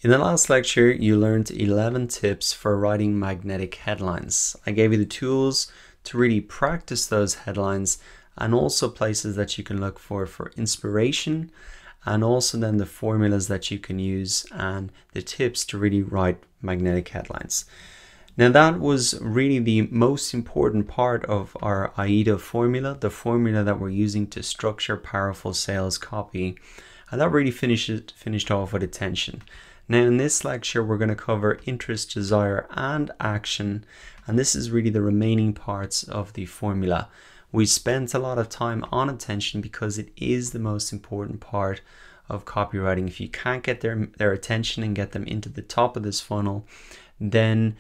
In the last lecture, you learned 11 tips for writing magnetic headlines. I gave you the tools to really practice those headlines and also places that you can look for inspiration, and also then the formulas that you can use and the tips to really write magnetic headlines. Now that was really the most important part of our AIDA formula, the formula that we're using to structure powerful sales copy, and that really finished off with attention. Now in this lecture we're going to cover interest, desire and action, and this is really the remaining parts of the formula. We spent a lot of time on attention because it is the most important part of copywriting. If you can't get their attention and get them into the top of this funnel, then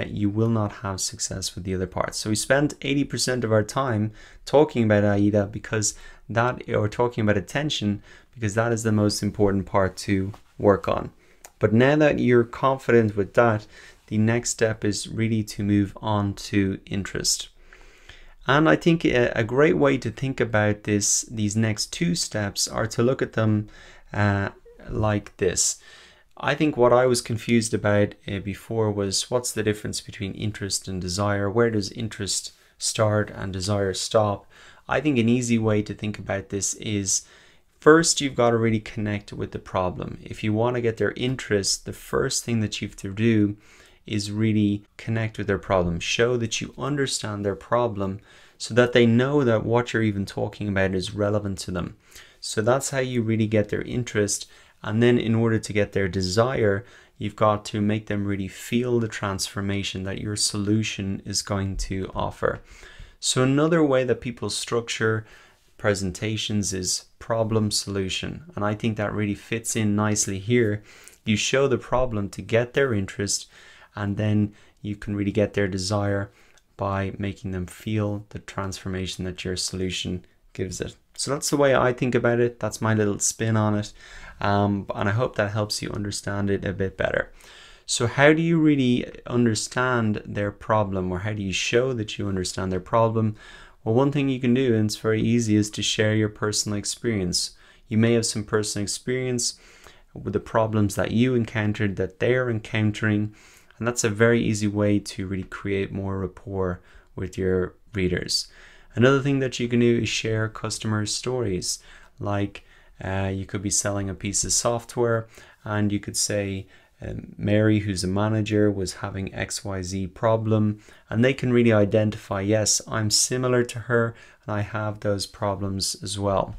you will not have success with the other parts. So we spent 80% of our time talking about AIDA because or talking about attention, because that is the most important part to work on. But now that you're confident with that, the next step is really to move on to interest. And I think a great way to think about these next two steps are to look at them like this. I think what I was confused about before was what's the difference between interest and desire? Where does interest start and desire stop? I think an easy way to think about this is, first, you've got to really connect with the problem. If you want to get their interest, the first thing that you have to do is really connect with their problem. Show that you understand their problem so that they know that what you're even talking about is relevant to them. So that's how you really get their interest. And then in order to get their desire, you've got to make them really feel the transformation that your solution is going to offer. So another way that people structure presentations is problem solution, and I think that really fits in nicely here. You show the problem to get their interest, and then you can really get their desire by making them feel the transformation that your solution gives it. So that's the way I think about it. That's my little spin on it, and I hope that helps you understand it a bit better. So how do you really understand their problem, or how do you show that you understand their problem? Well, one thing you can do, and it's very easy, is to share your personal experience. You may have some personal experience with the problems that you encountered, that they're encountering, and that's a very easy way to really create more rapport with your readers. Another thing that you can do is share customer stories. Like you could be selling a piece of software, and you could say, Mary, who's a manager, was having XYZ problem, and they can really identify, yes, I'm similar to her and I have those problems as well.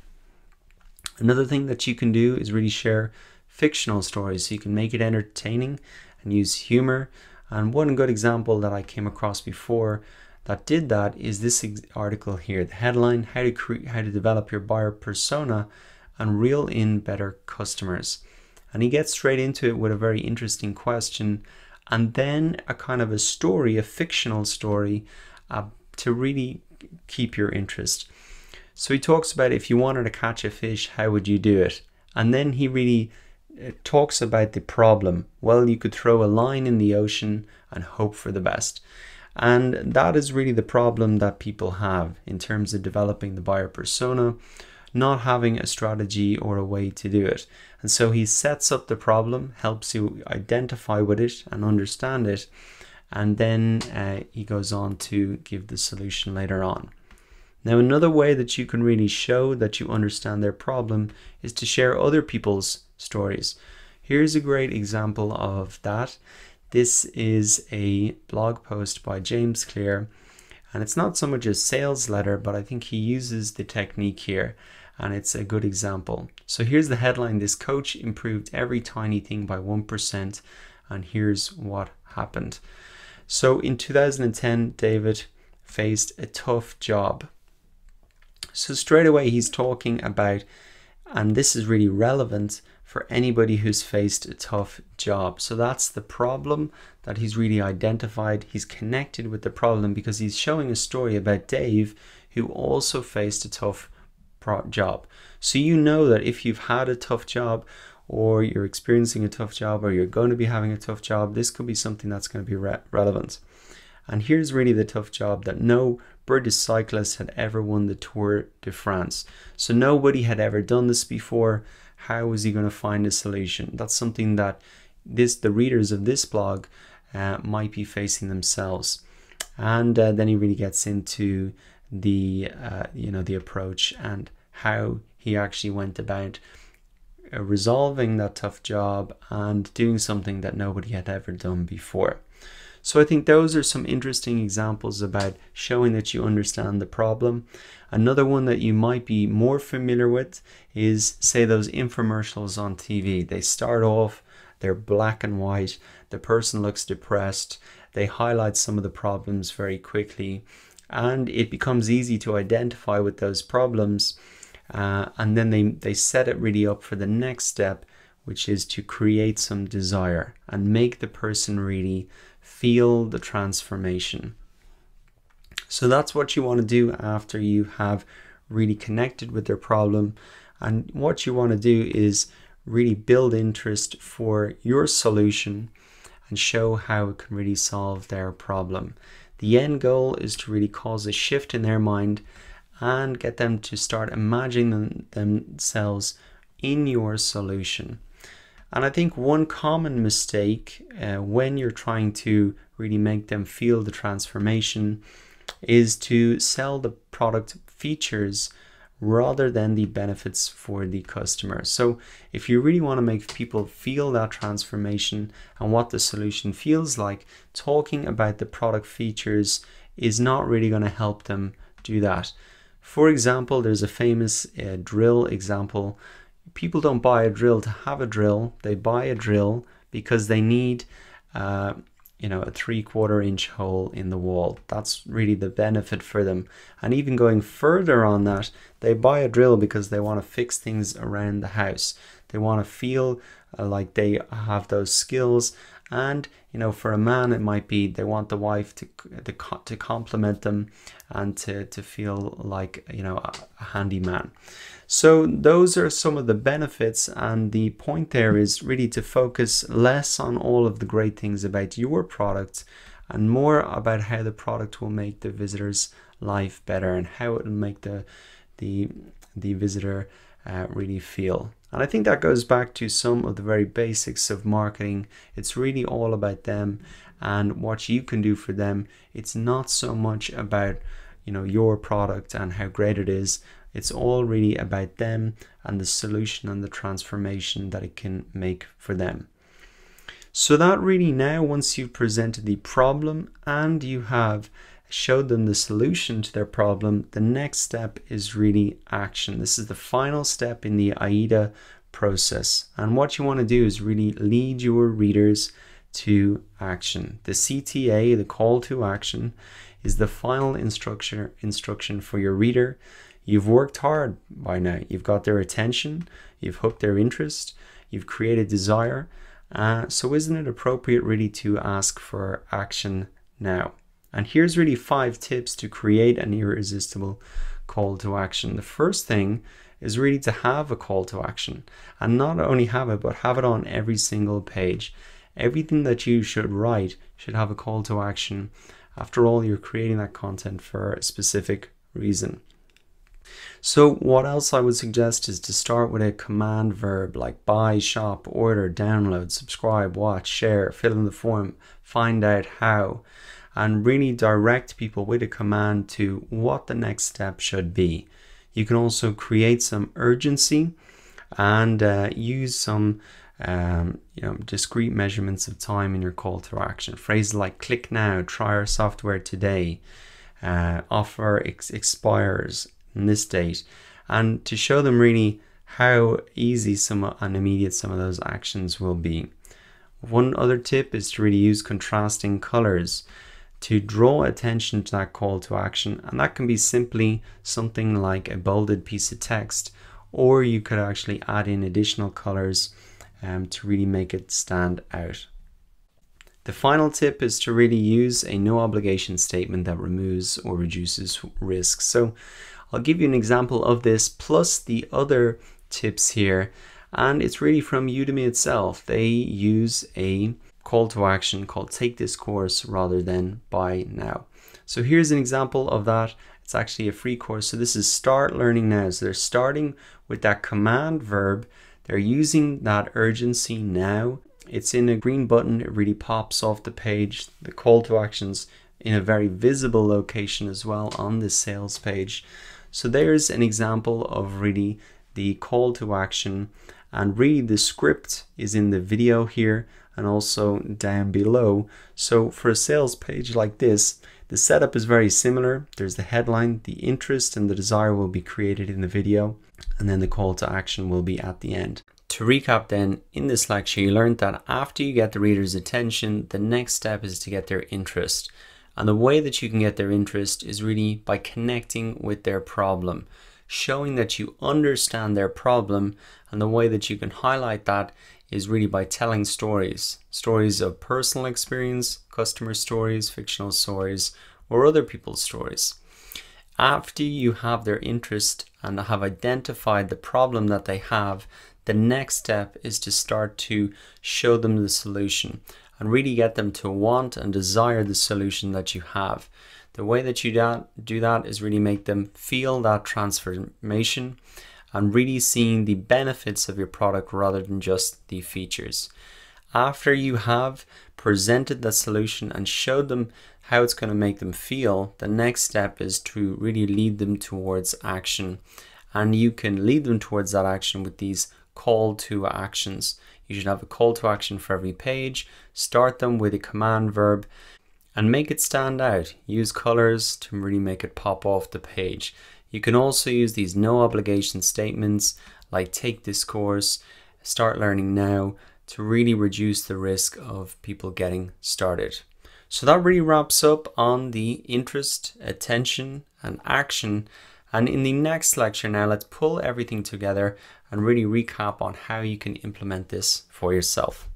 Another thing that you can do is really share fictional stories, so you can make it entertaining and use humor. And one good example that I came across before that did that is this article here, the headline, how to develop your buyer persona and reel in better customers. And he gets straight into it with a very interesting question, and then a kind of a story, a fictional story, to really keep your interest. So he talks about, if you wanted to catch a fish, how would you do it? And then he really talks about the problem. Well, you could throw a line in the ocean and hope for the best. And that is really the problem that people have in terms of developing the buyer persona, not having a strategy or a way to do it. And so he sets up the problem, helps you identify with it and understand it, and then he goes on to give the solution later on. Now, another way that you can really show that you understand their problem is to share other people's stories. Here's a great example of that. This is a blog post by James Clear, and it's not so much a sales letter, but I think he uses the technique here, and it's a good example. So here's the headline: this coach improved every tiny thing by 1%, and here's what happened. So in 2010, David faced a tough job. So straight away he's talking about, and this is really relevant for anybody who's faced a tough job. So that's the problem that he's really identified. He's connected with the problem because he's showing a story about Dave, who also faced a tough job. So you know that if you've had a tough job, or you're experiencing a tough job, or you're going to be having a tough job, this could be something that's going to be relevant. And here's really the tough job: that no British cyclist had ever won the Tour de France. So nobody had ever done this before. How was he going to find a solution? That's something that the readers of this blog might be facing themselves. And then he really gets into the the approach and how he actually went about resolving that tough job and doing something that nobody had ever done before. So I think those are some interesting examples about showing that you understand the problem. Another one that you might be more familiar with is, say, those infomercials on TV. They start off, they're black and white, the person looks depressed, they highlight some of the problems very quickly, and it becomes easy to identify with those problems. And then they set it really up for the next step, which is to create some desire and make the person really feel the transformation. So that's what you want to do after you have really connected with their problem. And what you want to do is really build interest for your solution and show how it can really solve their problem. The end goal is to really cause a shift in their mind and get them to start imagining themselves in your solution. And I think one common mistake when you're trying to really make them feel the transformation is to sell the product features rather than the benefits for the customer. So if you really want to make people feel that transformation and what the solution feels like, talking about the product features is not really going to help them do that. For example, there's a famous drill example. People don't buy a drill to have a drill. They buy a drill because they need a 3/4 inch hole in the wall. That's really the benefit for them. And even going further on that, they buy a drill because they want to fix things around the house. They want to feel like they have those skills. And for a man, it might be they want the wife to compliment them and to feel like a handyman. So those are some of the benefits, and the point there is really to focus less on all of the great things about your product and more about how the product will make the visitor's life better and how it will make the visitor really feel. And I think that goes back to some of the very basics of marketing. It's really all about them and what you can do for them. It's not so much about your product and how great it is. It's all really about them and the solution and the transformation that it can make for them. So that really, now once you've presented the problem and you have showed them the solution to their problem, the next step is really action. This is the final step in the AIDA process. And what you want to do is really lead your readers to action. The CTA, the call to action, is the final instruction for your reader. You've worked hard by now. You've got their attention, you've hooked their interest, you've created desire. So isn't it appropriate really to ask for action now? And here's really 5 tips to create an irresistible call to action. The first thing is really to have a call to action, and not only have it, but have it on every single page. Everything that you should write should have a call to action. After all, you're creating that content for a specific reason. So what else I would suggest is to start with a command verb like buy, shop, order, download, subscribe, watch, share, fill in the form, find out how, and really direct people with a command to what the next step should be. You can also create some urgency and use some discrete measurements of time in your call to action. Phrases like click now, try our software today, offer expires in this date, and to show them really how easy and immediate some of those actions will be. One other tip is to really use contrasting colors to draw attention to that call to action, and that can be simply something like a bolded piece of text, or you could actually add in additional colors to really make it stand out. The final tip is to really use a no obligation statement that removes or reduces risk. So I'll give you an example of this plus the other tips here, and it's really from Udemy itself. They use a call to action called take this course rather than buy now. So here's an example of that. It's actually a free course. So this is start learning now. So they're starting with that command verb. They're using that urgency now. It's in a green button. It really pops off the page. The call to actions in a very visible location as well on this sales page. So there's an example of really the call to action, and really the script is in the video here and also down below. So for a sales page like this, the setup is very similar. There's the headline, the interest and the desire will be created in the video, and then the call to action will be at the end. To recap then, in this lecture you learned that after you get the reader's attention, the next step is to get their interest. And the way that you can get their interest is really by connecting with their problem, showing that you understand their problem, and the way that you can highlight that is really by telling stories of personal experience, customer stories, fictional stories, or other people's stories. After you have their interest and have identified the problem that they have, the next step is to start to show them the solution and really get them to want and desire the solution that you have. The way that you do that is really make them feel that transformation and really seeing the benefits of your product rather than just the features. After you have presented the solution and showed them how it's going to make them feel, the next step is to really lead them towards action. And you can lead them towards that action with these call to actions. You should have a call to action for every page. Start them with a command verb and make it stand out. Use colors to really make it pop off the page. You can also use these no obligation statements like take this course, start learning now, to really reduce the risk of people getting started. So that really wraps up on the interest, attention and action. And in the next lecture now, let's pull everything together and really recap on how you can implement this for yourself.